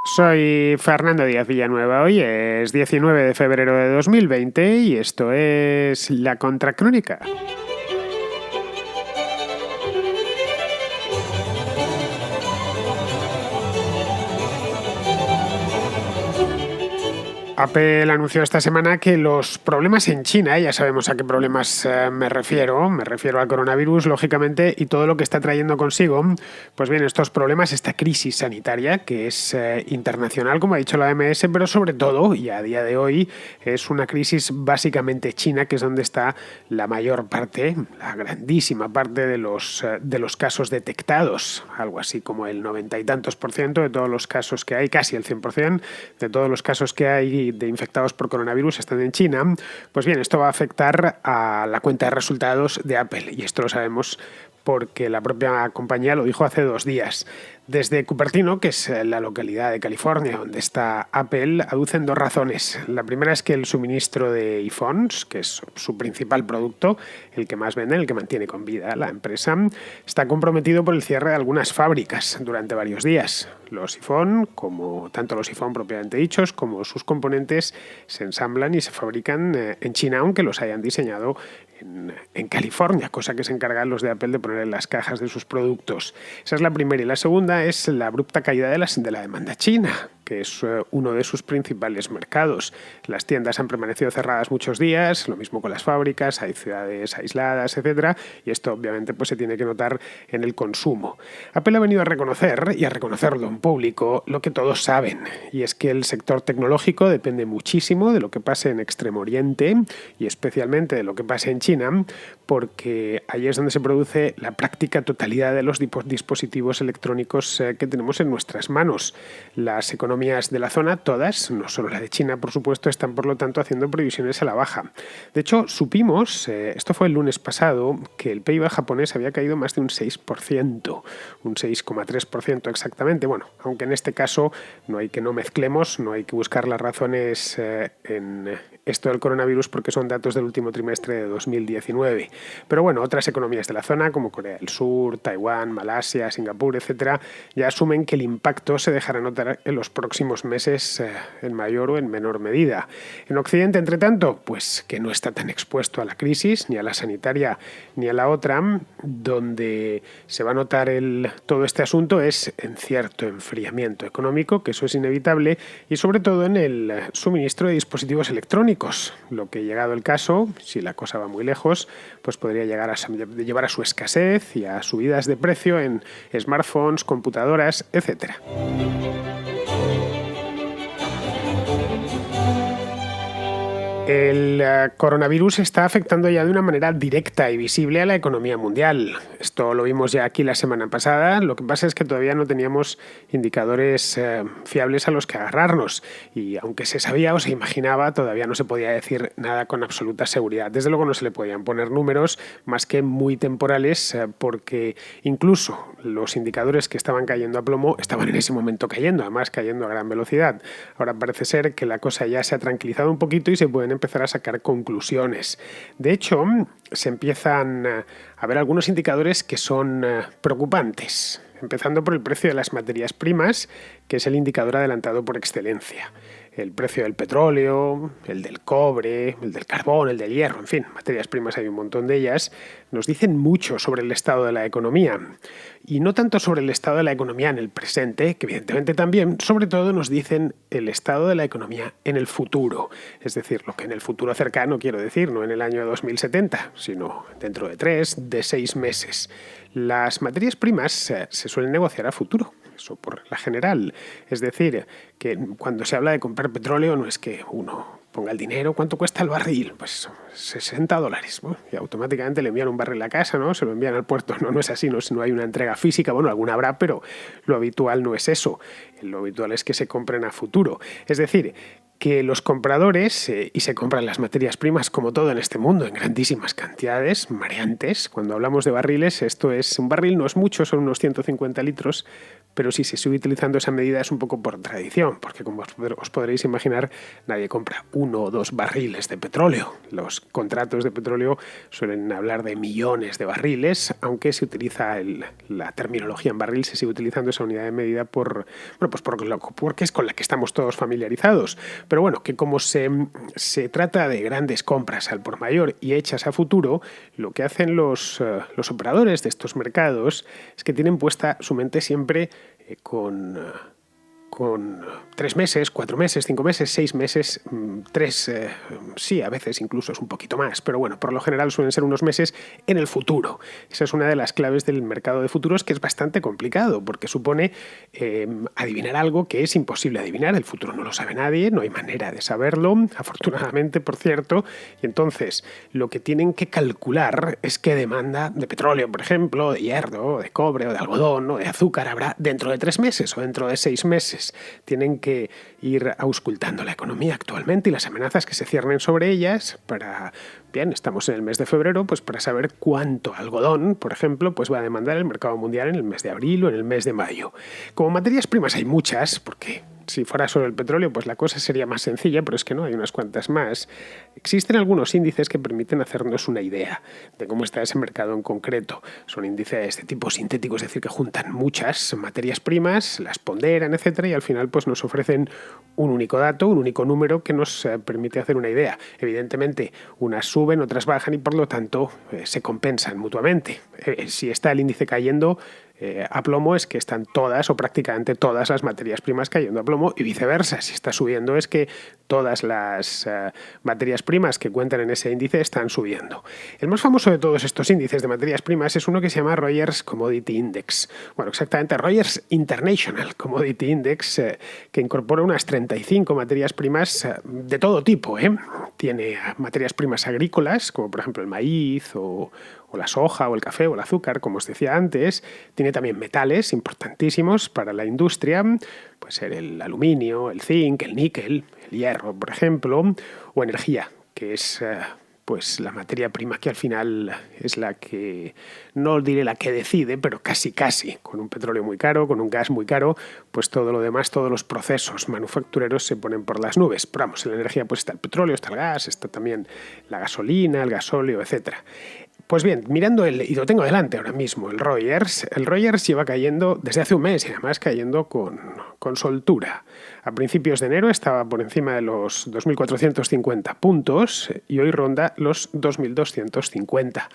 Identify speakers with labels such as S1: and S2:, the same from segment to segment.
S1: Soy Fernando Díaz Villanueva. Hoy es 19 de febrero de 2020 y esto es La Contracrónica. Apple anunció esta semana que los problemas en China, ya sabemos a qué problemas me refiero al coronavirus, lógicamente, y todo lo que está trayendo consigo, pues bien, estos problemas, esta crisis sanitaria, que es internacional, como ha dicho la OMS, pero sobre todo, y a día de hoy, es una crisis básicamente china, que es donde está la mayor parte, la grandísima parte de los casos detectados, algo así como el 90 y tantos % de todos los casos que hay, casi el 100% de todos los casos que hay de infectados por coronavirus están en China. Pues bien, esto va a afectar a la cuenta de resultados de Apple, y esto lo sabemos porque la propia compañía lo dijo hace 2 días. Desde Cupertino, que es la localidad de California donde está Apple, aducen 2 razones. La primera es que el suministro de iPhones, que es su principal producto, el que más vende, el que mantiene con vida la empresa, está comprometido por el cierre de algunas fábricas durante varios días. Los iPhone, tanto los iPhone propiamente dichos como sus componentes, se ensamblan y se fabrican en China, aunque los hayan diseñado en California, cosa que se encargan los de Apple de poner en las cajas de sus productos. Esa es la primera. Y la segunda es la abrupta caída de la demanda china, que es uno de sus principales mercados. Las tiendas han permanecido cerradas muchos días, lo mismo con las fábricas, hay ciudades aisladas, etcétera, y esto obviamente pues se tiene que notar en el consumo. Apple ha venido a reconocer, y a reconocerlo en público, lo que todos saben, y es que el sector tecnológico depende muchísimo de lo que pase en Extremo Oriente, y especialmente de lo que pase en China, porque ahí es donde se produce la práctica totalidad de los dispositivos electrónicos que tenemos en nuestras manos. Las economías de la zona, todas, no solo la de China, por supuesto, están por lo tanto haciendo previsiones a la baja. De hecho, supimos, esto fue el lunes pasado, que el PIB japonés había caído más de un 6%, un 6,3% exactamente. Bueno, aunque en este caso no hay que mezclemos, no hay que buscar las razones en esto del coronavirus porque son datos del último trimestre de 2019. Pero bueno, otras economías de la zona como Corea del Sur, Taiwán, Malasia, Singapur, etcétera, ya asumen que el impacto se dejará notar en los próximos meses en mayor o en menor medida. En Occidente, entre tanto, pues que no está tan expuesto a la crisis, ni a la sanitaria ni a la otra, donde se va a notar todo este asunto es en cierto enfriamiento económico, que eso es inevitable, y sobre todo en el suministro de dispositivos electrónicos, lo que, llegado el caso, si la cosa va muy lejos, pues podría llegar a llevar a su escasez y a subidas de precio en smartphones, computadoras, etcétera. El coronavirus está afectando ya de una manera directa y visible a la economía mundial. Esto lo vimos ya aquí la semana pasada. Lo que pasa es que todavía no teníamos indicadores fiables a los que agarrarnos. Y aunque se sabía o se imaginaba, todavía no se podía decir nada con absoluta seguridad. Desde luego no se le podían poner números más que muy temporales, porque incluso los indicadores que estaban cayendo a plomo estaban en ese momento cayendo, además cayendo a gran velocidad. Ahora parece ser que la cosa ya se ha tranquilizado un poquito y se pueden empezar a sacar conclusiones. De hecho, se empiezan a ver algunos indicadores que son preocupantes, empezando por el precio de las materias primas, que es el indicador adelantado por excelencia. El precio del petróleo, el del cobre, el del carbón, el del hierro, en fin, materias primas hay un montón de ellas, nos dicen mucho sobre el estado de la economía. Y no tanto sobre el estado de la economía en el presente, que evidentemente también, sobre todo nos dicen el estado de la economía en el futuro. Es decir, lo que en el futuro cercano quiero decir, no en el año 2070, sino dentro de 3, de 6 meses. Las materias primas se suelen negociar a futuro. Eso por la general. Es decir, que cuando se habla de comprar petróleo no es que uno ponga el dinero. ¿Cuánto cuesta el barril? Pues $60. ¿No? Y automáticamente le envían un barril a casa, ¿no? Se lo envían al puerto. No es así, no hay una entrega física. Bueno, alguna habrá, pero lo habitual no es eso. Lo habitual es que se compren a futuro. Es decir, que los compradores, y se compran las materias primas como todo en este mundo, en grandísimas cantidades, mareantes. Cuando hablamos de barriles, un barril no es mucho, son unos 150 litros, pero si se sigue utilizando esa medida es un poco por tradición, porque como os podréis imaginar, nadie compra 1 o 2 barriles de petróleo. Los contratos de petróleo suelen hablar de millones de barriles, aunque se utiliza la terminología en barril, se sigue utilizando esa unidad de medida porque es con la que estamos todos familiarizados. Pero bueno, que como se trata de grandes compras al por mayor y hechas a futuro, lo que hacen los operadores de estos mercados es que tienen puesta su mente siempre con 3 meses, 4 meses, 5 meses, 6 meses, 3, sí, a veces incluso es un poquito más, pero bueno, por lo general suelen ser unos meses en el futuro. Esa es una de las claves del mercado de futuros, que es bastante complicado, porque supone adivinar algo que es imposible adivinar. El futuro no lo sabe nadie, no hay manera de saberlo, afortunadamente, por cierto, y entonces lo que tienen que calcular es qué demanda de petróleo, por ejemplo, de hierro, de cobre, o de algodón, o de azúcar habrá dentro de 3 meses o dentro de 6 meses. Tienen que ir auscultando la economía actualmente y las amenazas que se ciernen sobre ellas estamos en el mes de febrero, pues para saber cuánto algodón, por ejemplo, pues va a demandar el mercado mundial en el mes de abril o en el mes de mayo. Como materias primas hay muchas, porque si fuera solo el petróleo, pues la cosa sería más sencilla, pero es que no, hay unas cuantas más. Existen algunos índices que permiten hacernos una idea de cómo está ese mercado en concreto. Son índices de tipo sintético, es decir, que juntan muchas materias primas, las ponderan, etcétera, y al final pues nos ofrecen un único dato, un único número que nos permite hacer una idea. Evidentemente, unas suben, otras bajan y por lo tanto se compensan mutuamente. Si está el índice cayendo a plomo, es que están todas o prácticamente todas las materias primas cayendo a plomo, y viceversa. Si está subiendo, es que todas las materias primas que cuentan en ese índice están subiendo. El más famoso de todos estos índices de materias primas es uno que se llama Rogers Commodity Index. Bueno, exactamente, Rogers International Commodity Index, que incorpora unas 35 materias primas de todo tipo. Tiene materias primas agrícolas, como por ejemplo el maíz o la soja o el café o el azúcar, como os decía antes. Tiene también metales importantísimos para la industria, puede ser el aluminio, el zinc, el níquel, el hierro, por ejemplo, o energía, que es pues la materia prima que al final es la que, no diré la que decide, pero casi, con un petróleo muy caro, con un gas muy caro, pues todo lo demás, todos los procesos manufactureros se ponen por las nubes. Pero vamos, en la energía pues está el petróleo, está el gas, está también la gasolina, el gasóleo, etcétera. Pues bien, mirando y lo tengo delante ahora mismo, el Rogers lleva cayendo desde hace un mes y además cayendo con soltura. A principios de enero estaba por encima de los 2.450 puntos y hoy ronda los 2.250.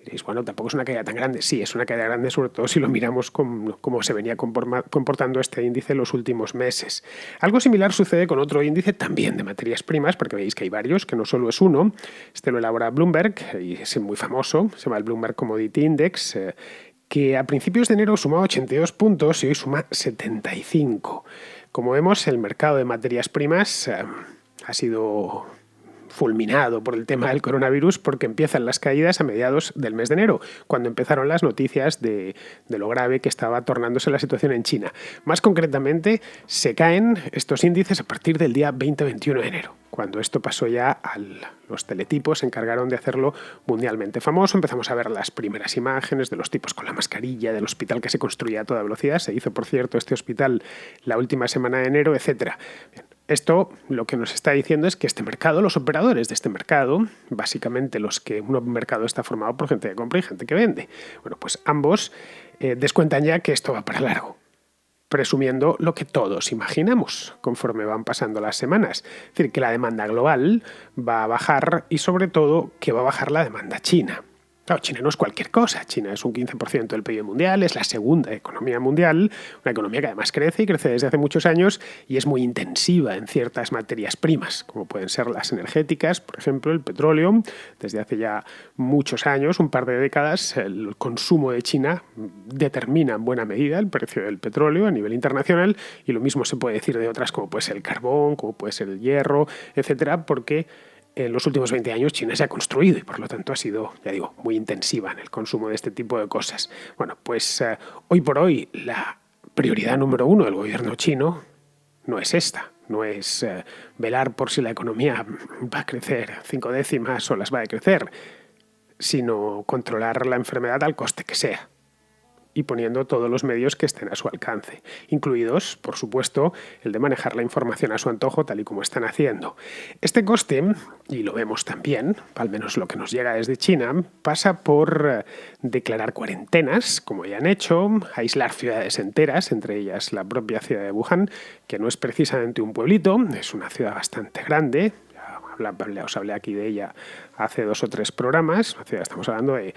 S1: Diréis, bueno, tampoco es una caída tan grande. Sí, es una caída grande, sobre todo si lo miramos cómo se venía comportando este índice en los últimos meses. Algo similar sucede con otro índice también de materias primas, porque veis que hay varios, que no solo es uno. Este lo elabora Bloomberg y es muy famoso, se llama el Bloomberg Commodity Index, que a principios de enero sumaba 82 puntos y hoy suma 75. Como vemos, el mercado de materias primas ha sido fulminado por el tema del coronavirus, porque empiezan las caídas a mediados del mes de enero, cuando empezaron las noticias de lo grave que estaba tornándose la situación en China. Más concretamente, se caen estos índices a partir del día 20-21 de enero. Cuando esto pasó ya, los teletipos se encargaron de hacerlo mundialmente famoso. Empezamos a ver las primeras imágenes de los tipos con la mascarilla, del hospital que se construía a toda velocidad. Se hizo, por cierto, este hospital la última semana de enero, etc. Bien. Esto lo que nos está diciendo es que este mercado, los operadores de este mercado, básicamente un mercado está formado por gente que compra y gente que vende. Bueno, pues ambos descuentan ya que esto va para largo, presumiendo lo que todos imaginamos conforme van pasando las semanas. Es decir, que la demanda global va a bajar y sobre todo que va a bajar la demanda china. Claro, China no es cualquier cosa. China es un 15% del PIB mundial, es la segunda economía mundial, una economía que además crece y crece desde hace muchos años y es muy intensiva en ciertas materias primas, como pueden ser las energéticas, por ejemplo, el petróleo. Desde hace ya muchos años, un par de décadas, el consumo de China determina en buena medida el precio del petróleo a nivel internacional, y lo mismo se puede decir de otras como puede ser el carbón, como puede ser el hierro, etcétera, porque en los últimos 20 años China se ha construido y por lo tanto ha sido, ya digo, muy intensiva en el consumo de este tipo de cosas. Bueno, pues hoy por hoy la prioridad número 1 del gobierno chino no es esta. no es velar por si la economía va a crecer 5 décimas o las va a decrecer, sino controlar la enfermedad al coste que sea y poniendo todos los medios que estén a su alcance, incluidos, por supuesto, el de manejar la información a su antojo, tal y como están haciendo. Este coste, y lo vemos también, al menos lo que nos llega desde China, pasa por declarar cuarentenas, como ya han hecho, aislar ciudades enteras, entre ellas la propia ciudad de Wuhan, que no es precisamente un pueblito, es una ciudad bastante grande. Os hablé aquí de ella hace 2 o 3 programas. Estamos hablando de,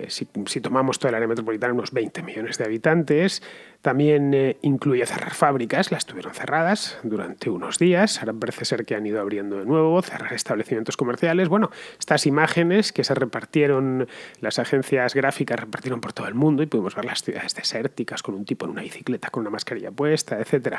S1: si tomamos toda el área metropolitana, unos 20 millones de habitantes. También incluye cerrar fábricas, las tuvieron cerradas durante unos días. Ahora parece ser que han ido abriendo de nuevo, cerrar establecimientos comerciales. Bueno, estas imágenes que se repartieron, las agencias gráficas repartieron por todo el mundo y pudimos ver las ciudades desérticas con un tipo en una bicicleta con una mascarilla puesta, etc.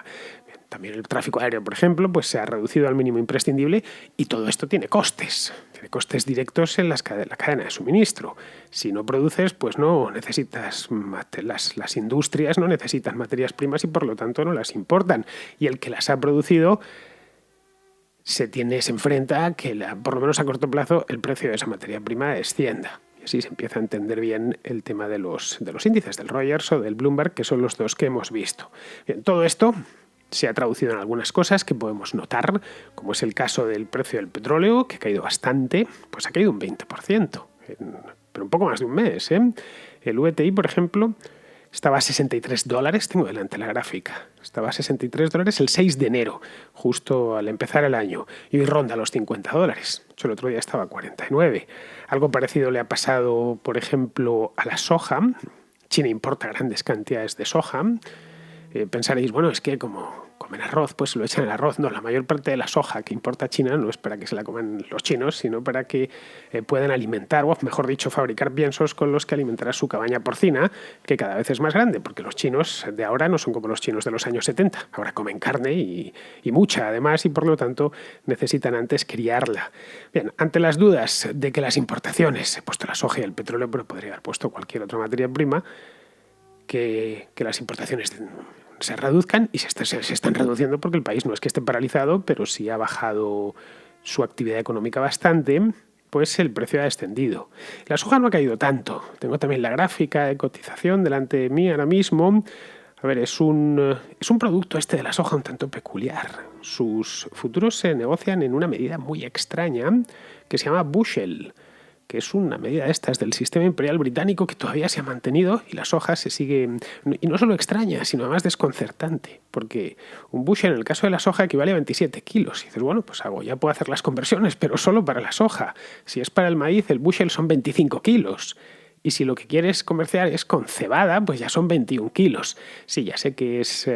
S1: También el tráfico aéreo, por ejemplo, pues se ha reducido al mínimo imprescindible y todo esto tiene costes. Tiene costes directos en la cadena de suministro. Si no produces, pues no necesitas, las industrias no necesitan materias primas y por lo tanto no las importan. Y el que las ha producido se enfrenta a que, por lo menos a corto plazo, el precio de esa materia prima descienda. Y así se empieza a entender bien el tema de los índices, del Reuters o del Bloomberg, que son los dos que hemos visto. Bien, todo esto se ha traducido en algunas cosas que podemos notar, como es el caso del precio del petróleo, que ha caído bastante, pues ha caído un 20%, pero un poco más de un mes. El WTI, por ejemplo, estaba a $63, tengo delante la gráfica, estaba a $63 el 6 de enero, justo al empezar el año, y hoy ronda los $50. De hecho, el otro día estaba a 49. Algo parecido le ha pasado, por ejemplo, a la soja. China importa grandes cantidades de soja. Pensaréis, bueno, es que como comen arroz, pues lo echan en el arroz. No, la mayor parte de la soja que importa China no es para que se la coman los chinos, sino para que puedan alimentar, o mejor dicho, fabricar piensos con los que alimentará su cabaña porcina, que cada vez es más grande, porque los chinos de ahora no son como los chinos de los años 70. Ahora comen carne y mucha, además, y por lo tanto necesitan antes criarla. Bien, ante las dudas de que las importaciones, he puesto la soja y el petróleo, pero podría haber puesto cualquier otra materia prima, que las importaciones se reduzcan y se están reduciendo porque el país no es que esté paralizado, pero sí ha bajado su actividad económica bastante, pues el precio ha descendido. La soja no ha caído tanto. Tengo también la gráfica de cotización delante de mí ahora mismo. A ver, es un producto de la soja un tanto peculiar. Sus futuros se negocian en una medida muy extraña que se llama bushel, que es una medida de estas del sistema imperial británico que todavía se ha mantenido y la soja se sigue, y no solo extraña, sino además desconcertante, porque un bushel en el caso de la soja equivale a 27 kilos. Y dices, bueno, pues ya puedo hacer las conversiones, pero solo para la soja. Si es para el maíz, el bushel son 25 kilos. Y si lo que quieres comerciar es con cebada, pues ya son 21 kilos. Sí, ya sé que es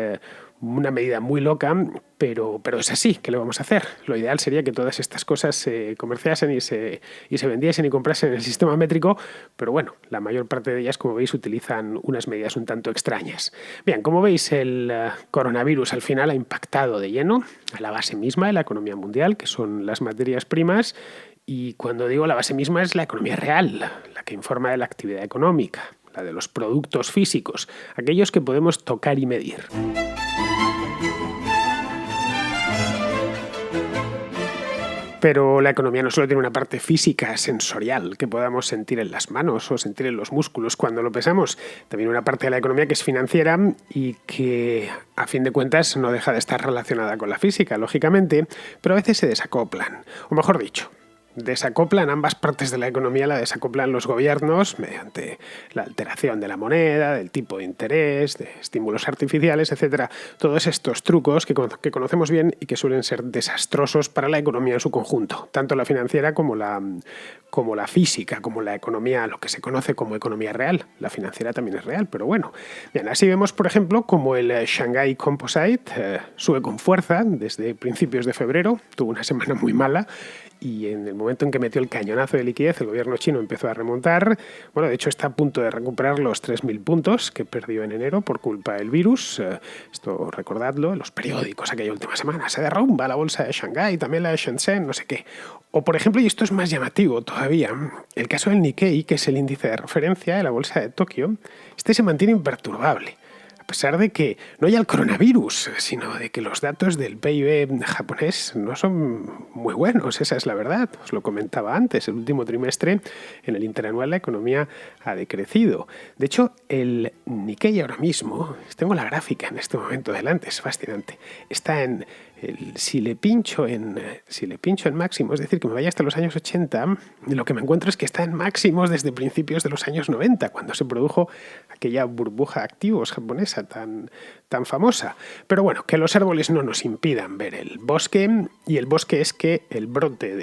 S1: una medida muy loca, pero es así. ¿Qué le vamos a hacer? Lo ideal sería que todas estas cosas se comerciasen y se vendiesen y comprasen en el sistema métrico, pero bueno, la mayor parte de ellas, como veis, utilizan unas medidas un tanto extrañas. Bien, como veis, el coronavirus al final ha impactado de lleno a la base misma de la economía mundial, que son las materias primas. Y cuando digo la base misma es la economía real, la que informa de la actividad económica, la de los productos físicos, aquellos que podemos tocar y medir. Pero la economía no solo tiene una parte física, sensorial, que podamos sentir en las manos o sentir en los músculos cuando lo pesamos. También una parte de la economía que es financiera y que, a fin de cuentas, no deja de estar relacionada con la física, lógicamente, pero a veces se desacoplan. O mejor dicho, desacoplan ambas partes de la economía, la desacoplan los gobiernos mediante la alteración de la moneda, del tipo de interés, de estímulos artificiales, etc. Todos estos trucos que conocemos bien y que suelen ser desastrosos para la economía en su conjunto, tanto la financiera como la física, como la economía, lo que se conoce como economía real. La financiera también es real, pero bueno. Bien, así vemos, por ejemplo, como el Shanghai Composite sube con fuerza desde principios de febrero, tuvo una semana muy mala, y en el momento en que metió el cañonazo de liquidez, el gobierno chino empezó a remontar. Bueno, de hecho está a punto de recuperar los 3.000 puntos que perdió en enero por culpa del virus. Esto recordadlo en los periódicos aquella última semana. Se derrumba la bolsa de Shanghái, también la de Shenzhen, no sé qué. O por ejemplo, y esto es más llamativo todavía, el caso del Nikkei, que es el índice de referencia de la bolsa de Tokio, este se mantiene imperturbable. A pesar de que no haya el coronavirus, sino de que los datos del PIB japonés no son muy buenos, esa es la verdad. Os lo comentaba antes, el último trimestre en el interanual la economía ha decrecido. De hecho, el Nikkei ahora mismo, tengo la gráfica en este momento delante, es fascinante, está en... Si le pincho en máximo, es decir, que me vaya hasta los años 80, lo que me encuentro es que está en máximos desde principios de los años 90, cuando se produjo aquella burbuja de activos japonesa tan famosa. Pero bueno, que los árboles no nos impidan ver el bosque, y el bosque es que el brote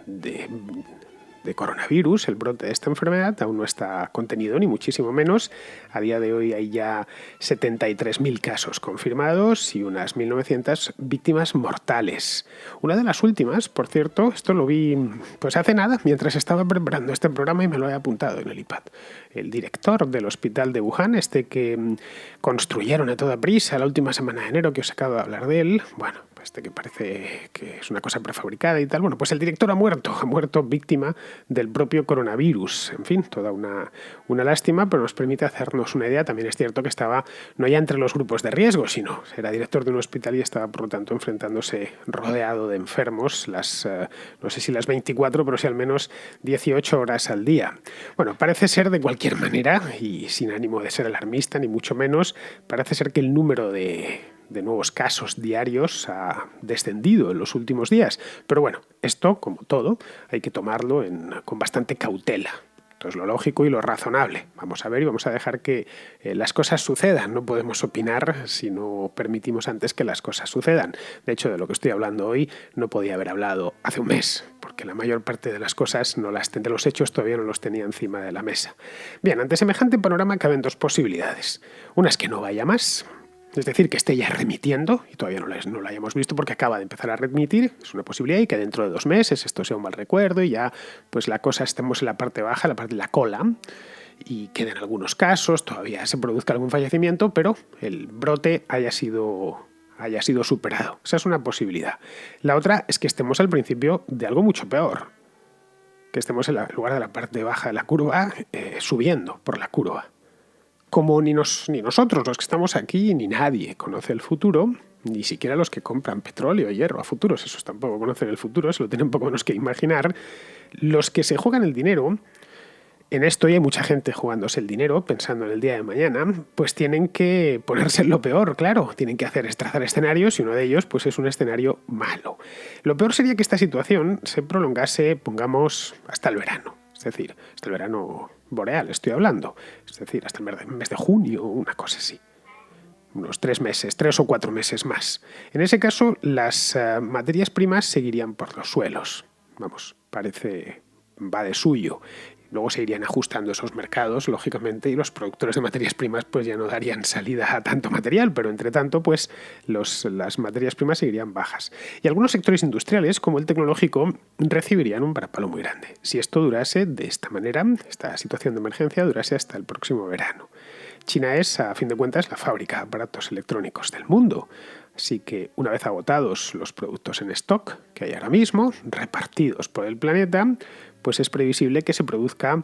S1: de coronavirus, el brote de esta enfermedad, aún no está contenido, ni muchísimo menos. A día de hoy hay ya 73.000 casos confirmados y unas 1.900 víctimas mortales. Una de las últimas, por cierto, esto lo vi pues hace nada, mientras estaba preparando este programa y me lo he apuntado en el iPad. El director del hospital de Wuhan, que construyeron a toda prisa la última semana de enero, que os acabo de hablar de él, bueno, que parece que es una cosa prefabricada y tal. Bueno, pues el director ha muerto víctima del propio coronavirus. En fin, toda una lástima, pero nos permite hacernos una idea. También es cierto que estaba no ya entre los grupos de riesgo, sino era director de un hospital y estaba, por lo tanto, enfrentándose rodeado de enfermos, no sé si las 24, pero sí al menos 18 horas al día. Bueno, parece ser de cualquier manera, y sin ánimo de ser alarmista, ni mucho menos, parece ser que el número de nuevos casos diarios ha descendido en los últimos días. Pero bueno, esto, como todo, hay que tomarlo con bastante cautela. Esto es lo lógico y lo razonable. Vamos a ver y vamos a dejar que las cosas sucedan. No podemos opinar si no permitimos antes que las cosas sucedan. De hecho, de lo que estoy hablando hoy no podía haber hablado hace un mes, porque la mayor parte de las cosas, de los hechos, todavía no los tenía encima de la mesa. Bien, ante semejante panorama caben dos posibilidades. Una es que no vaya más, es decir, que esté ya remitiendo, y todavía no lo hayamos visto porque acaba de empezar a remitir, es una posibilidad, y que dentro de 2 meses esto sea un mal recuerdo y ya pues la cosa estemos en la parte baja, la parte de la cola, y queden algunos casos, todavía se produzca algún fallecimiento, pero el brote haya sido superado. Esa es una posibilidad. La otra es que estemos al principio de algo mucho peor, que estemos en lugar de la parte baja de la curva, subiendo por la curva. Como ni nosotros, los que estamos aquí, ni nadie conoce el futuro, ni siquiera los que compran petróleo, hierro a futuros, esos tampoco conocen el futuro, se lo tienen poco menos que imaginar. Los que se juegan el dinero, en esto y hay mucha gente jugándose el dinero, pensando en el día de mañana, pues tienen que ponerse en lo peor, claro, tienen que trazar escenarios y uno de ellos pues es un escenario malo. Lo peor sería que esta situación se prolongase, pongamos, hasta el verano. Es decir, hasta el verano boreal estoy hablando. Es decir, hasta el mes de junio, una cosa así. Unos 3 o 4 meses más. En ese caso, las materias primas seguirían por los suelos. Vamos, va de suyo. Luego se irían ajustando esos mercados, lógicamente, y los productores de materias primas pues ya no darían salida a tanto material, pero entre tanto pues las materias primas seguirían bajas. Y algunos sectores industriales, como el tecnológico, recibirían un varapalo muy grande. Si esto durase de esta manera, esta situación de emergencia durase hasta el próximo verano. China es, a fin de cuentas, la fábrica de aparatos electrónicos del mundo. Así que, una vez agotados los productos en stock que hay ahora mismo, repartidos por el planeta, pues es previsible que se produzca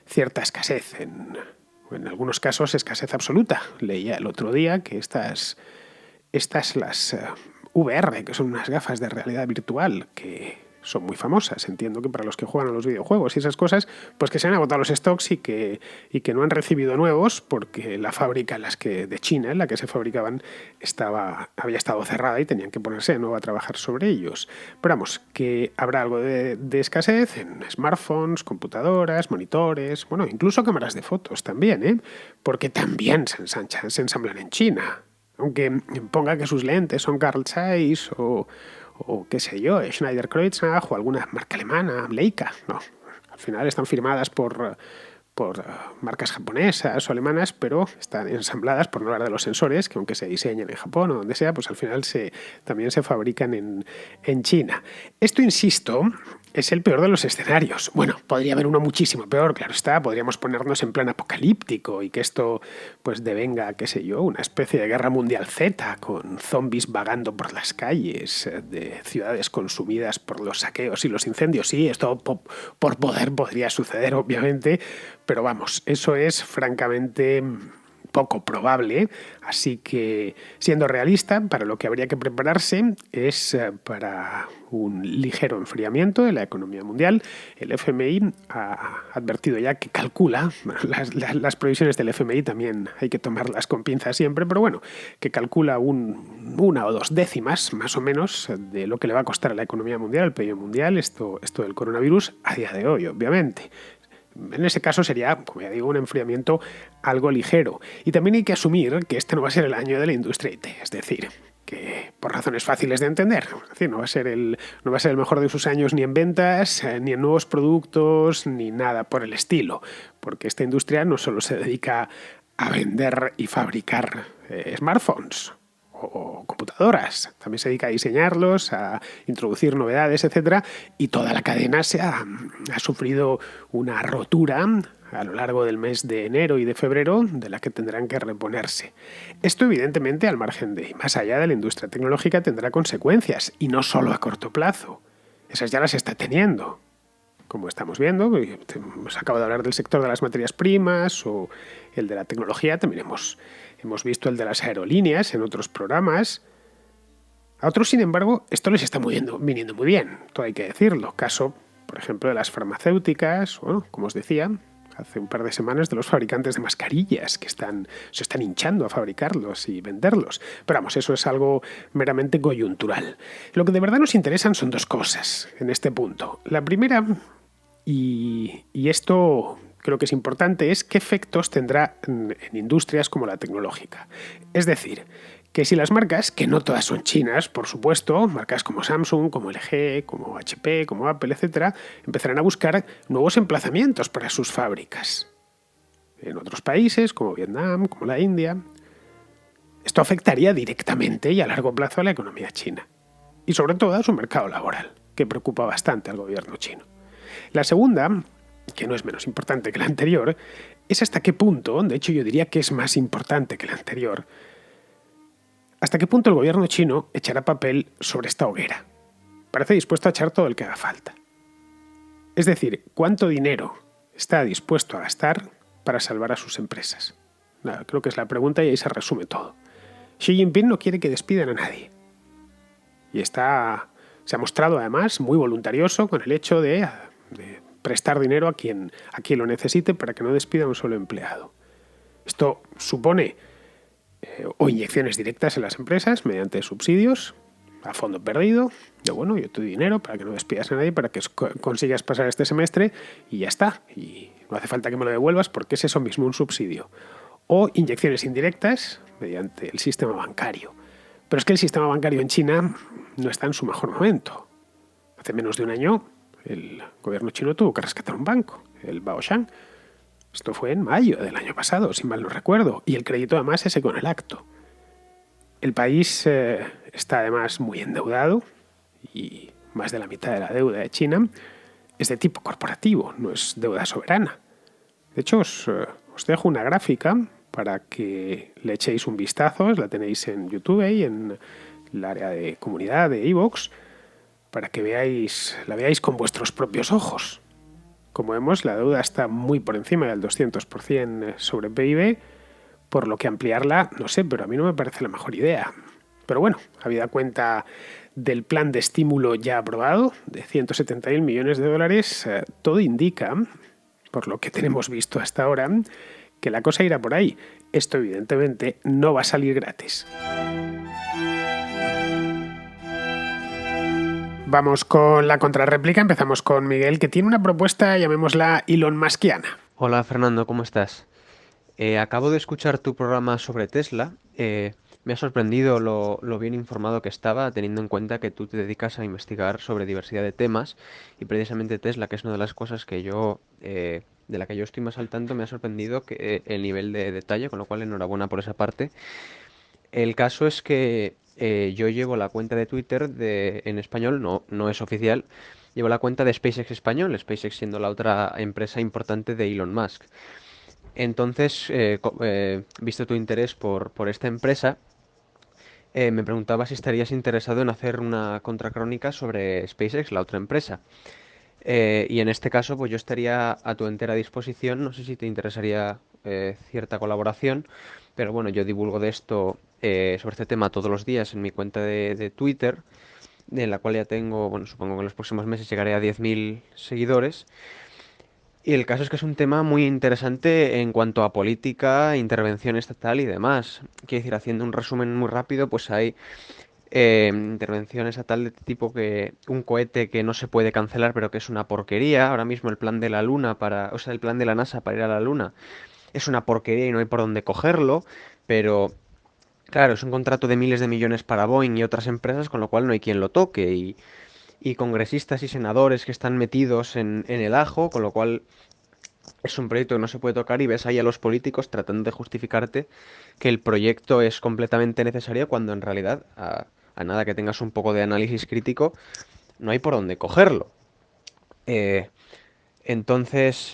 S1: cierta escasez, en algunos casos escasez absoluta. Leía el otro día que estas las VR, que son unas gafas de realidad virtual que son muy famosas, entiendo que para los que juegan a los videojuegos y esas cosas, pues que se han agotado los stocks y que no han recibido nuevos porque la fábrica de China, en la que se fabricaban, había estado cerrada y tenían que ponerse de nuevo a trabajar sobre ellos. Pero vamos, que habrá algo de escasez en smartphones, computadoras, monitores, bueno, incluso cámaras de fotos también, porque también se ensamblan en China. Aunque ponga que sus lentes son Carl Zeiss o qué sé yo, Schneider Kreuznach o alguna marca alemana, Leica. No, al final están firmadas por marcas japonesas o alemanas, pero están ensambladas, por no hablar de los sensores, que aunque se diseñan en Japón o donde sea, pues al final también se fabrican en China. Esto, insisto, es el peor de los escenarios. Bueno, podría haber uno muchísimo peor, claro está. Podríamos ponernos en plan apocalíptico y que esto pues devenga, qué sé yo, una especie de guerra mundial Z, con zombies vagando por las calles, de ciudades consumidas por los saqueos y los incendios. Sí, esto por poder podría suceder, obviamente, pero vamos, eso es francamente poco probable, así que, siendo realista, para lo que habría que prepararse es para un ligero enfriamiento de la economía mundial. El FMI ha advertido ya que calcula, las previsiones del FMI también hay que tomarlas con pinzas siempre, pero bueno, que calcula una o dos décimas más o menos de lo que le va a costar a la economía mundial, al PIB mundial, esto del coronavirus a día de hoy, obviamente. En ese caso sería, como ya digo, un enfriamiento algo ligero. Y también hay que asumir que este no va a ser el año de la industria IT, es decir, que por razones fáciles de entender, es decir, no va a ser el mejor de sus años ni en ventas, ni en nuevos productos, ni nada por el estilo, porque esta industria no solo se dedica a vender y fabricar smartphones o computadoras, también se dedica a diseñarlos, a introducir novedades, etcétera, y toda la cadena ha sufrido una rotura a lo largo del mes de enero y de febrero de la que tendrán que reponerse. Esto evidentemente al margen de y más allá de la industria tecnológica tendrá consecuencias, y no solo a corto plazo. Esas ya las está teniendo, como estamos viendo. Hemos acabado de hablar del sector de las materias primas o el de la tecnología. También hemos visto el de las aerolíneas en otros programas. A otros, sin embargo, esto les está viniendo muy bien, todo hay que decirlo. Caso, por ejemplo, de las farmacéuticas, bueno, como os decía, hace un par de semanas, de los fabricantes de mascarillas que se están hinchando a fabricarlos y venderlos. Pero vamos, eso es algo meramente coyuntural. Lo que de verdad nos interesan son dos cosas en este punto. La primera, y esto creo que es importante, es qué efectos tendrá en industrias como la tecnológica. Es decir, que si las marcas, que no todas son chinas, por supuesto, marcas como Samsung, como LG, como HP, como Apple, etcétera, empezarán a buscar nuevos emplazamientos para sus fábricas. En otros países, como Vietnam, como la India. Esto afectaría directamente y a largo plazo a la economía china. Y sobre todo a su mercado laboral, que preocupa bastante al gobierno chino. La segunda, que no es menos importante que la anterior, es hasta qué punto, de hecho yo diría que es más importante que la anterior, hasta qué punto el gobierno chino echará papel sobre esta hoguera. Parece dispuesto a echar todo el que haga falta. Es decir, ¿cuánto dinero está dispuesto a gastar para salvar a sus empresas? Nada, creo que es la pregunta y ahí se resume todo. Xi Jinping no quiere que despidan a nadie. Y se ha mostrado además muy voluntarioso con el hecho de prestar dinero a quien lo necesite para que no despida a un solo empleado. Esto supone o inyecciones directas en las empresas mediante subsidios a fondo perdido, de bueno, yo te doy dinero para que no despidas a nadie, para que consigas pasar este semestre y ya está, y no hace falta que me lo devuelvas porque es eso mismo, un subsidio. O inyecciones indirectas mediante el sistema bancario. Pero es que el sistema bancario en China no está en su mejor momento. Hace menos de un año el gobierno chino tuvo que rescatar un banco, el Baoshan. Esto fue en mayo del año pasado, si mal no recuerdo, y el crédito además ese con el acto. El país está además muy endeudado y más de la mitad de la deuda de China es de tipo corporativo, no es deuda soberana. De hecho, os dejo una gráfica para que le echéis un vistazo, la tenéis en YouTube y en el área de comunidad de iVoox, para que la veáis con vuestros propios ojos. Como vemos, la deuda está muy por encima del 200% sobre PIB, por lo que ampliarla, no sé, pero a mí no me parece la mejor idea. Pero bueno, habida cuenta del plan de estímulo ya aprobado, de 170.000 millones de dólares, todo indica, por lo que tenemos visto hasta ahora, que la cosa irá por ahí. Esto evidentemente no va a salir gratis. Vamos con la contrarréplica. Empezamos con Miguel, que tiene una propuesta, llamémosla Elon Muskiana.
S2: Hola Fernando, ¿cómo estás? Acabo de escuchar tu programa sobre Tesla. Me ha sorprendido lo bien informado que estaba, teniendo en cuenta que tú te dedicas a investigar sobre diversidad de temas y precisamente Tesla, que es una de las cosas de la que yo estoy más al tanto, me ha sorprendido el nivel de detalle, con lo cual enhorabuena por esa parte. El caso es que yo llevo la cuenta de Twitter en español, no es oficial, llevo la cuenta de SpaceX español, SpaceX siendo la otra empresa importante de Elon Musk. Entonces, visto tu interés por esta empresa, me preguntaba si estarías interesado en hacer una contracrónica sobre SpaceX, la otra empresa. Y en este caso, pues yo estaría a tu entera disposición. No sé si te interesaría cierta colaboración, pero bueno, yo divulgo de esto, sobre este tema todos los días en mi cuenta de Twitter, en la cual ya tengo, bueno, supongo que en los próximos meses llegaré a 10.000 seguidores. Y el caso es que es un tema muy interesante en cuanto a política, intervención estatal y demás. Quiero decir, haciendo un resumen muy rápido, pues hay intervención estatal de tipo que un cohete que no se puede cancelar, pero que es una porquería. Ahora mismo el plan de la Luna o sea, el plan de la NASA para ir a la Luna es una porquería y no hay por dónde cogerlo, pero claro, es un contrato de miles de millones para Boeing y otras empresas, con lo cual no hay quien lo toque y congresistas y senadores que están metidos en el ajo, con lo cual es un proyecto que no se puede tocar y ves ahí a los políticos tratando de justificarte que el proyecto es completamente necesario cuando en realidad, a nada que tengas un poco de análisis crítico, no hay por dónde cogerlo. Eh, entonces,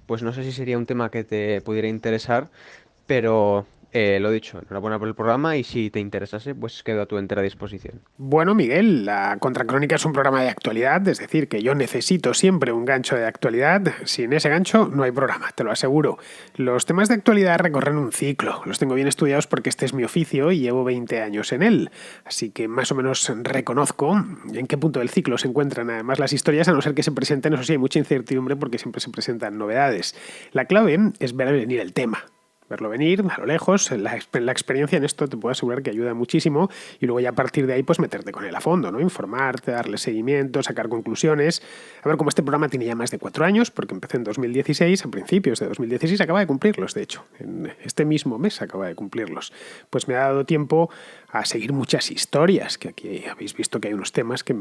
S2: pues no sé si sería un tema que te pudiera interesar, pero lo dicho, enhorabuena por el programa y si te interesase, pues quedo a tu entera disposición.
S1: Bueno, Miguel, la Contracrónica es un programa de actualidad, es decir, que yo necesito siempre un gancho de actualidad. Sin ese gancho no hay programa, te lo aseguro. Los temas de actualidad recorren un ciclo, los tengo bien estudiados porque este es mi oficio y llevo 20 años en él. Así que más o menos reconozco en qué punto del ciclo se encuentran además las historias, a no ser que se presenten, eso sí, hay mucha incertidumbre porque siempre se presentan novedades. La clave es ver venir el tema, verlo venir a lo lejos. La experiencia en esto te puedo asegurar que ayuda muchísimo y luego ya a partir de ahí pues meterte con él a fondo, ¿no? Informarte, darle seguimiento, sacar conclusiones. A ver, como este programa tiene ya más de 4 años, porque empecé en 2016, a principios de 2016 acaba de cumplirlos, de hecho, en este mismo mes acaba de cumplirlos, pues me ha dado tiempo a seguir muchas historias, que aquí habéis visto que hay unos temas que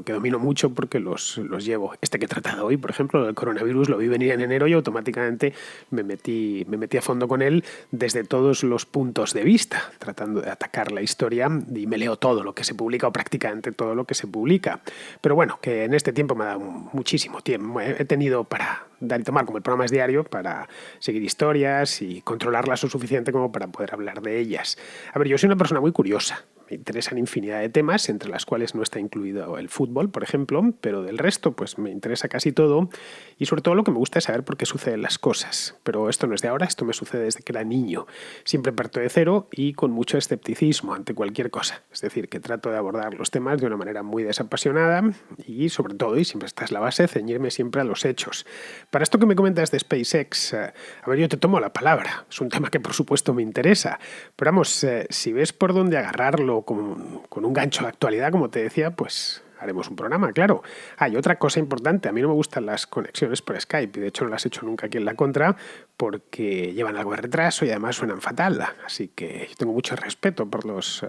S1: domino mucho porque los llevo. Este que he tratado hoy, por ejemplo, el coronavirus, lo vi venir en enero y automáticamente me metí a fondo con él desde todos los puntos de vista, tratando de atacar la historia y me leo todo lo que se publica o prácticamente todo lo que se publica. Pero bueno, que en este tiempo me ha dado muchísimo tiempo. He tenido para dar y tomar, como el programa es diario, para seguir historias y controlarlas lo suficiente como para poder hablar de ellas. A ver, yo soy una persona muy curiosa. Me interesan infinidad de temas, entre las cuales no está incluido el fútbol, por ejemplo, pero del resto pues me interesa casi todo y sobre todo lo que me gusta es saber por qué suceden las cosas. Pero esto no es de ahora, esto me sucede desde que era niño. Siempre parto de cero y con mucho escepticismo ante cualquier cosa. Es decir, que trato de abordar los temas de una manera muy desapasionada y sobre todo, y siempre esta es la base, ceñirme siempre a los hechos. Para esto que me comentas de SpaceX, a ver, yo te tomo la palabra. Es un tema que por supuesto me interesa. Pero vamos, si ves por dónde agarrarlo con un gancho de actualidad, como te decía, pues haremos un programa, claro. Hay otra cosa importante, a mí no me gustan las conexiones por Skype y de hecho no las he hecho nunca aquí en La Contra porque llevan algo de retraso y además suenan fatal. Así que yo tengo mucho respeto por los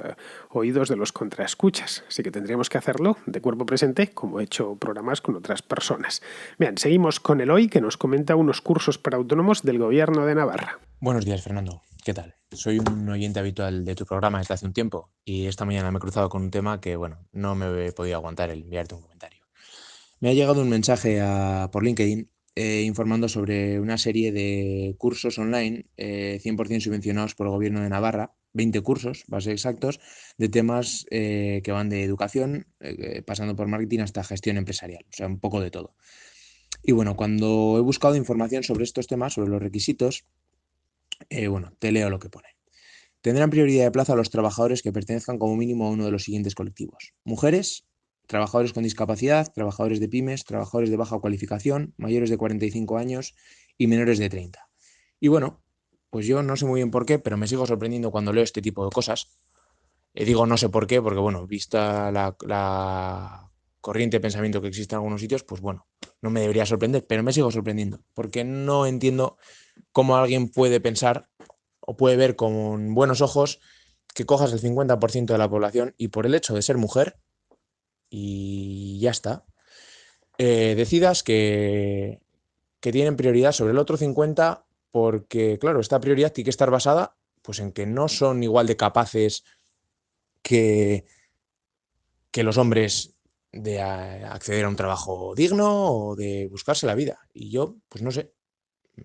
S1: oídos de los contraescuchas, así que tendríamos que hacerlo de cuerpo presente como he hecho programas con otras personas. Bien, seguimos con Eloy que nos comenta unos cursos para autónomos del gobierno de Navarra.
S3: Buenos días, Fernando. ¿Qué tal? Soy un oyente habitual de tu programa desde hace un tiempo y esta mañana me he cruzado con un tema que, bueno, no me he podido aguantar el enviarte un comentario. Me ha llegado un mensaje por LinkedIn informando sobre una serie de cursos online 100% subvencionados por el Gobierno de Navarra, 20 cursos, para ser exactos, de temas que van de educación, pasando por marketing hasta gestión empresarial, o sea, un poco de todo. Y bueno, cuando he buscado información sobre estos temas, sobre los requisitos, bueno, te leo lo que pone. Tendrán prioridad de plaza a los trabajadores que pertenezcan como mínimo a uno de los siguientes colectivos: mujeres, trabajadores con discapacidad, trabajadores de pymes, trabajadores de baja cualificación, mayores de 45 años y menores de 30. Y bueno, pues yo no sé muy bien por qué, pero me sigo sorprendiendo cuando leo este tipo de cosas. Digo no sé por qué, porque bueno, vista la corriente de pensamiento que existe en algunos sitios, pues bueno, no me debería sorprender, pero me sigo sorprendiendo, porque no entiendo cómo alguien puede pensar o puede ver con buenos ojos que cojas el 50% de la población y por el hecho de ser mujer, y ya está, decidas que tienen prioridad sobre el otro 50% porque, claro, esta prioridad tiene que estar basada pues, en que no son igual de capaces que, que los hombres de acceder a un trabajo digno o de buscarse la vida. Y yo, pues no sé,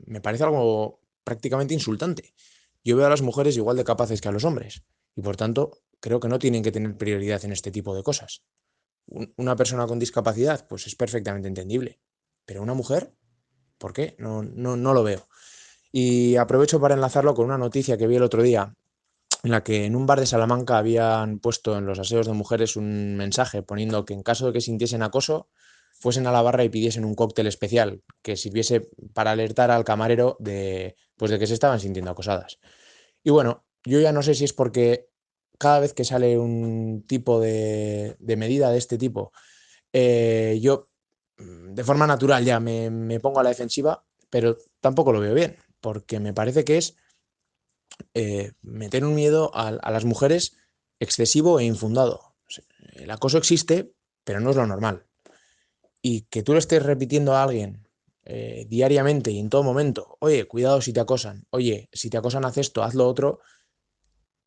S3: me parece algo prácticamente insultante. Yo veo a las mujeres igual de capaces que a los hombres y por tanto creo que no tienen que tener prioridad en este tipo de cosas. Una persona con discapacidad, pues es perfectamente entendible. Pero una mujer, ¿por qué? No lo veo. Y aprovecho para enlazarlo con una noticia que vi el otro día, en la que en un bar de Salamanca habían puesto en los aseos de mujeres un mensaje poniendo que en caso de que sintiesen acoso, fuesen a la barra y pidiesen un cóctel especial que sirviese para alertar al camarero pues de que se estaban sintiendo acosadas. Y bueno, yo ya no sé si es porque cada vez que sale un tipo de medida de este tipo, yo de forma natural ya me pongo a la defensiva, pero tampoco lo veo bien, porque me parece que es meter un miedo a las mujeres excesivo e infundado. El acoso existe, pero no es lo normal. Y que tú le estés repitiendo a alguien diariamente y en todo momento, oye, cuidado si te acosan, oye, si te acosan haz esto, haz lo otro,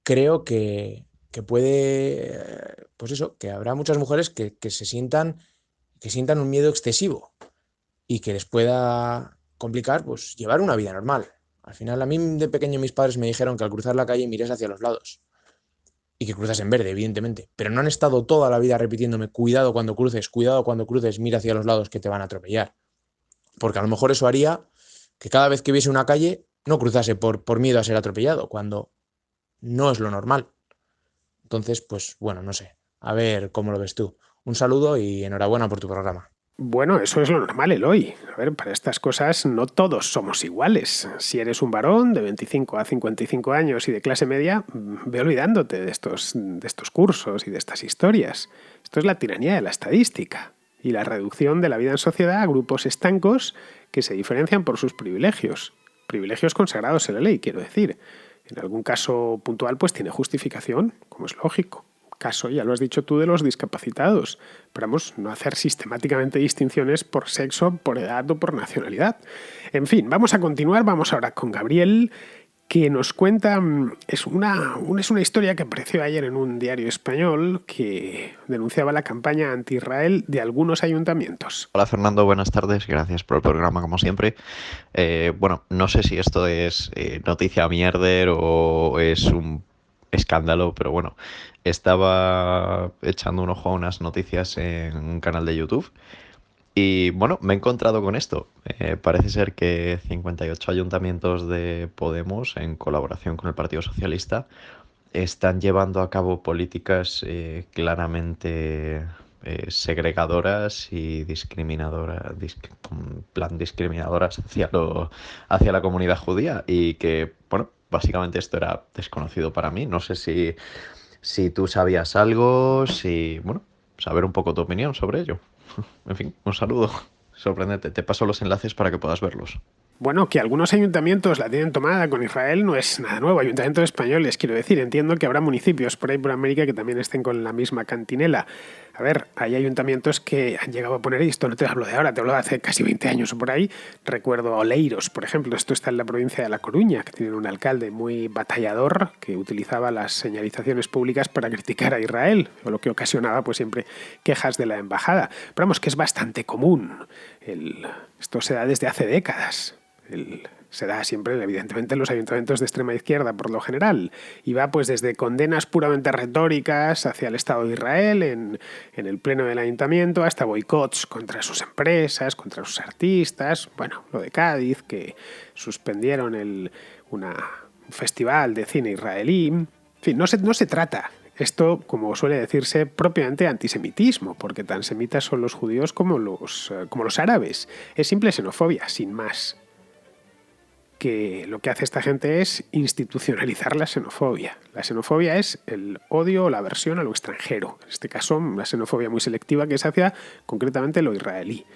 S3: creo que puede, pues eso, que habrá muchas mujeres que sientan un miedo excesivo y que les pueda complicar, pues, llevar una vida normal. Al final, a mí de pequeño mis padres me dijeron que al cruzar la calle mires hacia los lados y que cruzas en verde, evidentemente, pero no han estado toda la vida repitiéndome, cuidado cuando cruces, mira hacia los lados que te van a atropellar. Porque a lo mejor eso haría que cada vez que viese una calle no cruzase por miedo a ser atropellado, cuando no es lo normal. Entonces, pues bueno, no sé. A ver cómo lo ves tú. Un saludo y enhorabuena por tu programa.
S1: Bueno, eso es lo normal, Eloy. A ver, para estas cosas no todos somos iguales. Si eres un varón de 25 a 55 años y de clase media, ve olvidándote de estos cursos y de estas historias. Esto es la tiranía de la estadística y la reducción de la vida en sociedad a grupos estancos que se diferencian por sus privilegios. Privilegios consagrados en la ley, quiero decir. En algún caso puntual, pues tiene justificación, como es lógico. Caso, ya lo has dicho tú, de los discapacitados. Pero vamos, no hacer sistemáticamente distinciones por sexo, por edad o por nacionalidad. En fin, vamos a continuar. Vamos ahora con Gabriel, que nos cuenta, es una historia que apareció ayer en un diario español que denunciaba la campaña anti-Israel de algunos ayuntamientos.
S4: Hola Fernando, buenas tardes, gracias por el programa como siempre. Bueno, no sé si esto es noticia mierder o es un escándalo, pero bueno, estaba echando un ojo a unas noticias en un canal de YouTube y bueno, me he encontrado con esto. Parece ser que 58 ayuntamientos de Podemos, en colaboración con el Partido Socialista, están llevando a cabo políticas claramente segregadoras y discriminadoras hacia la comunidad judía y que, bueno, básicamente esto era desconocido para mí. No sé si tú sabías algo, bueno, saber un poco tu opinión sobre ello. En fin, un saludo. Sorprendente. Te paso los enlaces para que puedas verlos.
S1: Bueno, que algunos ayuntamientos la tienen tomada con Israel no es nada nuevo. Ayuntamientos españoles, quiero decir. Entiendo que habrá municipios por ahí por América que también estén con la misma cantinela. A ver, hay ayuntamientos que han llegado a poner esto, no te hablo de ahora, te hablo de hace casi 20 años o por ahí. Recuerdo a Oleiros, por ejemplo. Esto está en la provincia de La Coruña, que tiene un alcalde muy batallador que utilizaba las señalizaciones públicas para criticar a Israel, o lo que ocasionaba pues siempre quejas de la embajada. Pero vamos, que es bastante común. Esto se da desde hace décadas. Se da siempre, evidentemente, en los ayuntamientos de extrema izquierda, por lo general. Y va pues desde condenas puramente retóricas hacia el Estado de Israel en el pleno del ayuntamiento, hasta boicots contra sus empresas, contra sus artistas. Bueno, lo de Cádiz, que suspendieron un festival de cine israelí. En fin, no se trata esto, como suele decirse, propiamente antisemitismo, porque tan semitas son los judíos como los árabes. Es simple xenofobia, sin más. Que lo que hace esta gente es institucionalizar la xenofobia. La xenofobia es el odio o la aversión a lo extranjero. En este caso, una xenofobia muy selectiva que es hacia concretamente lo israelí.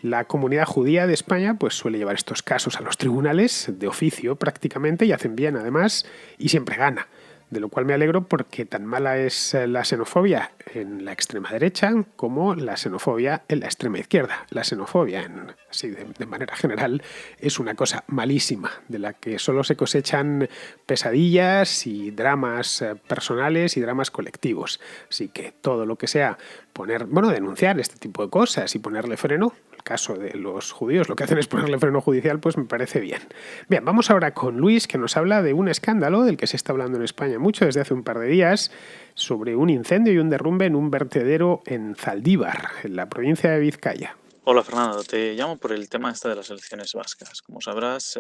S1: La comunidad judía de España pues suele llevar estos casos a los tribunales de oficio prácticamente y hacen bien además y siempre gana. De lo cual me alegro porque tan mala es la xenofobia en la extrema derecha como la xenofobia en la extrema izquierda. La xenofobia, así de manera general, es una cosa malísima, de la que solo se cosechan pesadillas y dramas personales y dramas colectivos. Así que todo lo que sea denunciar este tipo de cosas y ponerle freno, el caso de los judíos, lo que hacen es ponerle freno judicial, pues me parece bien. Bien, vamos ahora con Luis, que nos habla de un escándalo del que se está hablando en España mucho, desde hace un par de días, sobre un incendio y un derrumbe en un vertedero en Zaldívar, en la provincia de Vizcaya.
S5: Hola Fernando, te llamo por el tema de las elecciones vascas. Como sabrás,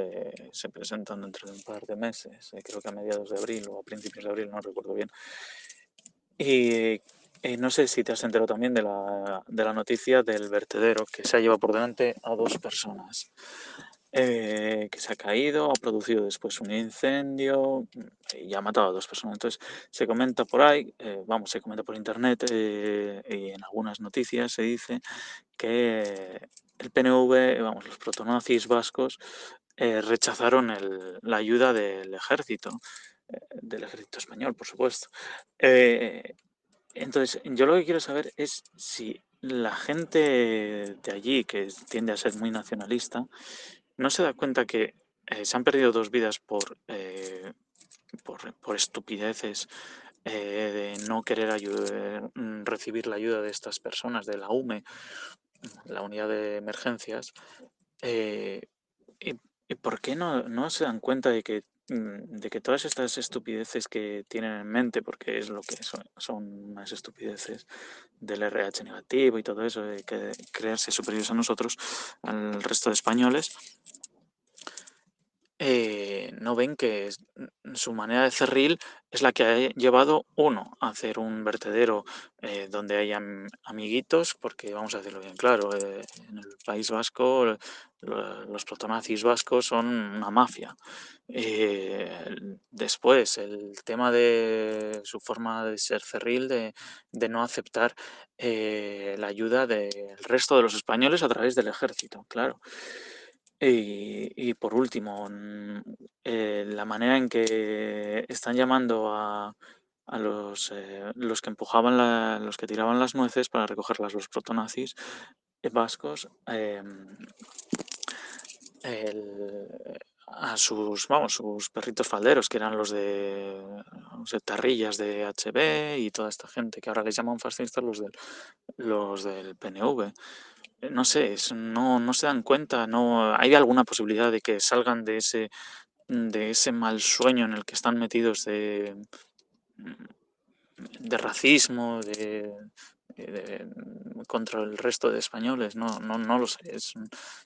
S5: se presentan dentro de un par de meses, creo que a mediados de abril o a principios de abril, no recuerdo bien. Y no sé si te has enterado también de la noticia del vertedero que se ha llevado por delante a 2 personas. Que se ha caído, ha producido después un incendio y ha matado a 2 personas. Entonces se comenta por ahí, se comenta por internet y en algunas noticias se dice que el PNV, los protonazis vascos, rechazaron la ayuda del ejército español, por supuesto. Entonces, yo lo que quiero saber es si la gente de allí, que tiende a ser muy nacionalista, no se da cuenta que se han perdido 2 vidas por estupideces de no querer recibir la ayuda de estas personas, de la UME, la unidad de emergencias. ¿Y por qué no se dan cuenta de que todas estas estupideces que tienen en mente, porque es lo que son unas estupideces del RH negativo y todo eso, de creerse superiores a nosotros, al resto de españoles, no ven que su manera de cerril es la que ha llevado uno a hacer un vertedero donde hay amiguitos, porque vamos a decirlo bien claro, en el País Vasco los protonazis vascos son una mafia. Después, el tema de su forma de ser cerril, de no aceptar la ayuda del resto de los españoles a través del ejército, claro. Y por último, la manera en que están llamando a los que empujaban, los que tiraban las nueces para recogerlas, los protonazis vascos, a sus perritos falderos, que eran los de Tarrillas de HB y toda esta gente que ahora les llaman fascistas, los del PNV. No sé, no se dan cuenta, no hay alguna posibilidad de que salgan de ese mal sueño en el que están metidos de racismo, contra el resto de españoles. No lo sé.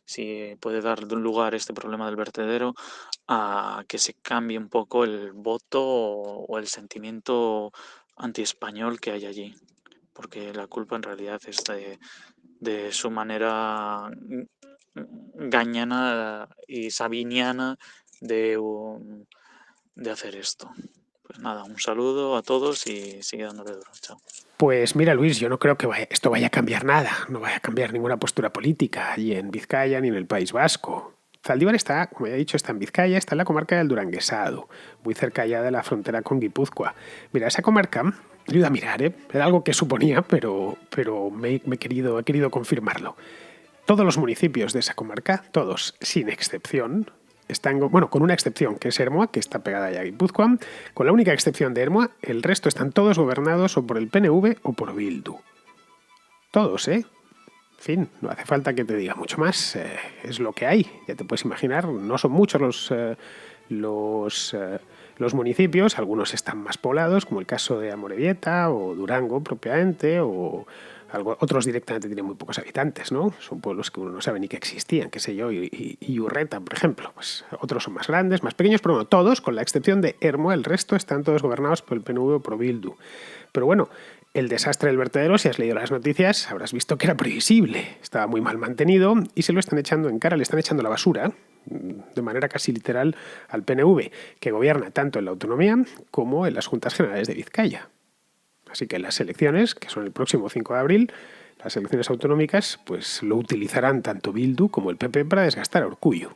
S5: Si puede dar lugar este problema del vertedero a que se cambie un poco el voto o el sentimiento antiespañol que hay allí, porque la culpa en realidad es de su manera gañana y sabiniana de hacer esto. Pues nada, un saludo a todos y sigue dándole duro. Chao.
S1: Pues mira, Luis, yo no creo que esto vaya a cambiar nada, no vaya a cambiar ninguna postura política allí en Vizcaya ni en el País Vasco. Zaldívar está, como ya he dicho, está en Vizcaya, está en la comarca del Duranguesado, muy cerca ya de la frontera con Guipúzcoa. Mira, esa comarca, ayuda a mirar, era algo que suponía, pero he querido confirmarlo. Todos los municipios de esa comarca, todos, sin excepción, están, con una excepción, que es Ermua, que está pegada ya a Guipúzcoa. Con la única excepción de Ermua, el resto están todos gobernados o por el PNV o por Bildu. Todos, ¿eh? En fin, no hace falta que te diga mucho más. Es lo que hay. Ya te puedes imaginar, no son muchos los municipios. Algunos están más poblados, como el caso de Amorebieta o Durango propiamente, o otros directamente tienen muy pocos habitantes, ¿no? Son pueblos que uno no sabe ni que existían, qué sé yo, y Urreta, por ejemplo. Pues otros son más grandes, más pequeños, pero bueno, todos, con la excepción de Ermua, el resto están todos gobernados por el PNV o por Bildu. Pero bueno, el desastre del vertedero, si has leído las noticias, habrás visto que era previsible. Estaba muy mal mantenido y se lo están echando en cara, le están echando la basura, de manera casi literal, al PNV, que gobierna tanto en la autonomía como en las Juntas Generales de Vizcaya. Así que las elecciones, que son el próximo 5 de abril, las elecciones autonómicas, pues lo utilizarán tanto Bildu como el PP para desgastar a Urkullu.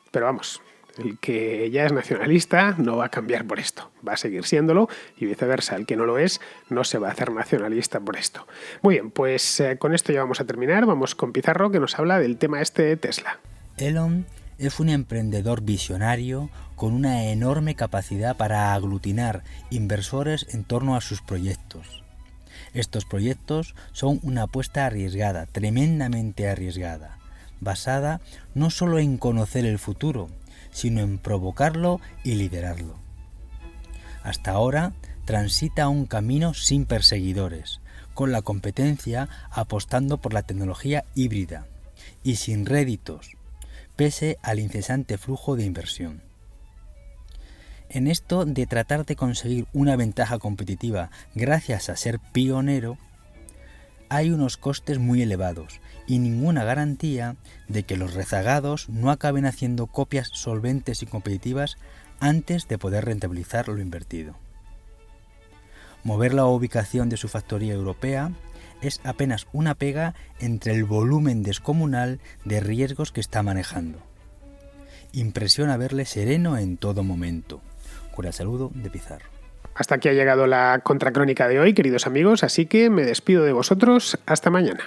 S1: Pero vamos, el que ya es nacionalista no va a cambiar por esto, va a seguir siéndolo y viceversa, el que no lo es no se va a hacer nacionalista por esto. Muy bien, pues con esto ya vamos a terminar, vamos con Pizarro que nos habla del tema este de Tesla.
S6: Elon es un emprendedor visionario con una enorme capacidad para aglutinar inversores en torno a sus proyectos. Estos proyectos son una apuesta arriesgada, tremendamente arriesgada, basada no solo en conocer el futuro, sino en provocarlo y liderarlo. hasta ahora transita un camino sin perseguidores, con la competencia apostando por la tecnología híbrida y sin réditos, pese al incesante flujo de inversión. En esto de tratar de conseguir una ventaja competitiva gracias a ser pionero, hay unos costes muy elevados y ninguna garantía de que los rezagados no acaben haciendo copias solventes y competitivas antes de poder rentabilizar lo invertido. Mover la ubicación de su factoría europea es apenas una pega entre el volumen descomunal de riesgos que está manejando. Impresiona verle sereno en todo momento. Cordial saludo de Pizarro.
S1: Hasta aquí ha llegado la contracrónica de hoy, queridos amigos, así que me despido de vosotros. Hasta mañana.